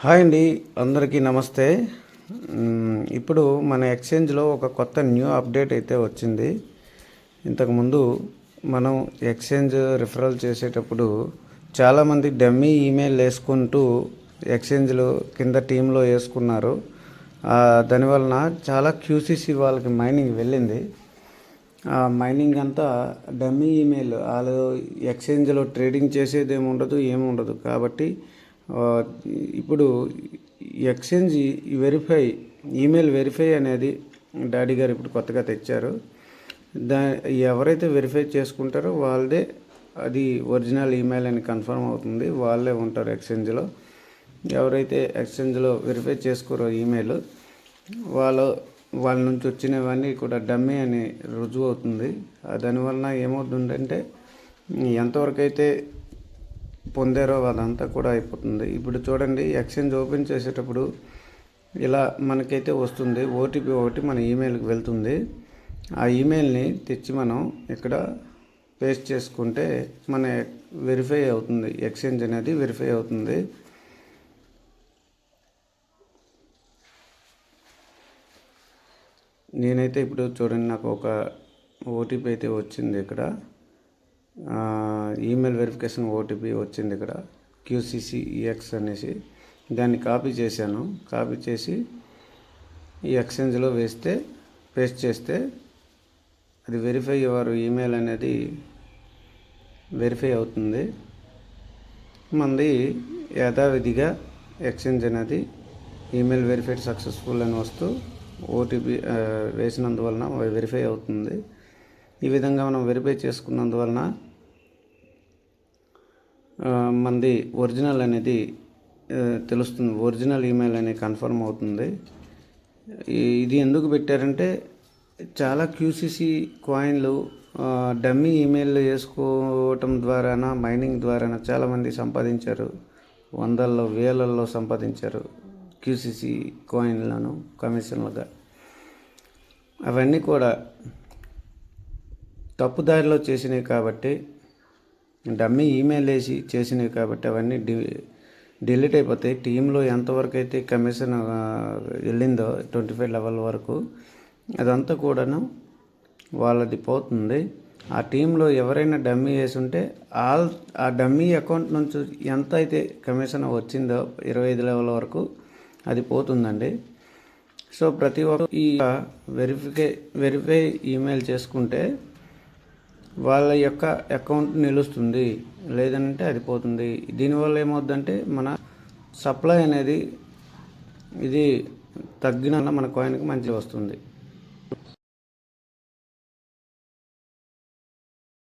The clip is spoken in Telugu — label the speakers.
Speaker 1: హాయ్ అండి, అందరికీ నమస్తే. ఇప్పుడు మన ఎక్స్చేంజ్లో ఒక కొత్త న్యూ అప్డేట్ అయితే వచ్చింది. ఇంతకుముందు మనం ఎక్స్చేంజ్ రిఫరల్ చేసేటప్పుడు చాలామంది డమ్మీ ఈమెయిల్ వేసుకుంటూ ఎక్స్చేంజ్లో కింద టీంలో వేసుకున్నారు. దానివలన చాలా క్యూసీసీ వాళ్ళకి మైనింగ్ వెళ్ళింది. ఆ మైనింగ్ అంతా డమ్మీ ఈమెయిల్, వాళ్ళు ఎక్స్చేంజ్లో ట్రేడింగ్ చేసేది ఏముండదు కాబట్టి ఇప్పుడు ఎక్స్చేంజ్ ఈమెయిల్ వెరిఫై అనేది డాడీ గారు ఇప్పుడు కొత్తగా తెచ్చారు. ఎవరైతే వెరిఫై చేసుకుంటారో వాళ్ళదే అది ఒరిజినల్ ఈమెయిల్ అని కన్ఫర్మ్ అవుతుంది. వాళ్ళే ఉంటారు ఎక్స్చేంజ్లో. ఎవరైతే ఎక్స్చేంజ్లో వెరిఫై చేసుకోరో ఈమెయిల్, వాళ్ళ నుంచి వచ్చినవన్నీ కూడా డమ్మీ అని రుజువు అవుతుంది. దానివలన ఏమవుతుందంటే ఎంతవరకు అయితే పొందారో అదంతా కూడా అయిపోతుంది. ఇప్పుడు చూడండి, ఎక్స్చేంజ్ ఓపెన్ చేసేటప్పుడు ఇలా మనకైతే వస్తుంది. ఓటీపీ ఒకటి మన ఈమెయిల్కి వెళ్తుంది. ఆ ఈమెయిల్ని తెచ్చి మనం ఇక్కడ పేస్ట్ చేసుకుంటే మన వెరిఫై అవుతుంది, ఎక్స్చేంజ్ అనేది వెరిఫై అవుతుంది. నేనైతే ఇప్పుడు చూడండి, నాకు ఒక ఓటీపీ అయితే వచ్చింది. ఇక్కడ ఈమెయిల్ వెరిఫికేషన్ ఓటీపీ వచ్చింది. ఇక్కడ QCCEX అనేసి దాన్ని కాపీ చేశాను. కాపీ చేసి ఈ ఎక్స్చేంజ్లో పేస్ట్ చేస్తే అది వెరిఫై యువర్ ఈమెయిల్ అనేది వెరిఫై అవుతుంది. మనది యథావిధిగా ఎక్స్చేంజ్ అనేది ఈమెయిల్ వెరిఫైడ్ సక్సెస్ఫుల్ అని వస్తూ ఓటీపీ వేసినందువలన వెరిఫై అవుతుంది. ఈ విధంగా మనం వెరిఫై చేసుకున్నందువలన మనది ఒరిజినల్ అనేది తెలుస్తుంది. ఒరిజినల్ ఈమెయిల్ అనేది కన్ఫర్మ్ అవుతుంది. ఇది ఎందుకు పెట్టారంటే చాలా QCC కాయిన్లు డమ్మీ ఈమెయిల్ వేసుకోవటం ద్వారాన, మైనింగ్ ద్వారాన చాలామంది సంపాదించారు. వందల్లో వేలల్లో సంపాదించారు QCC కాయిన్లను కమిషన్లుగా. అవన్నీ కూడా తప్పుదారిలో చేసినవి కాబట్టి, డమ్మీ ఈమెయిల్ వేసి చేసినవి కాబట్టి అవన్నీ డిలీట్ అయిపోతాయి. టీంలో ఎంతవరకు అయితే కమిషన్ వెళ్ళిందో 25 లెవెల్ వరకు అదంతా కూడాను వాళ్ళది పోతుంది. ఆ టీంలో ఎవరైనా డమ్మీ వేసి ఉంటే ఆ డమ్మీ అకౌంట్ నుంచి ఎంత అయితే కమిషన్ వచ్చిందో 25 లెవెల్ వరకు అది పోతుందండి. సో ప్రతి ఒక్క ఈ వెరిఫై ఈమెయిల్ చేసుకుంటే వాళ్ళ యొక్క అకౌంట్ నిలుస్తుంది, లేదంటే అది పోతుంది. దీనివల్ల ఏమవుతుందంటే మన సప్లై అనేది ఇది తగ్గిన మన కాయిన్కి మంచిగా వస్తుంది.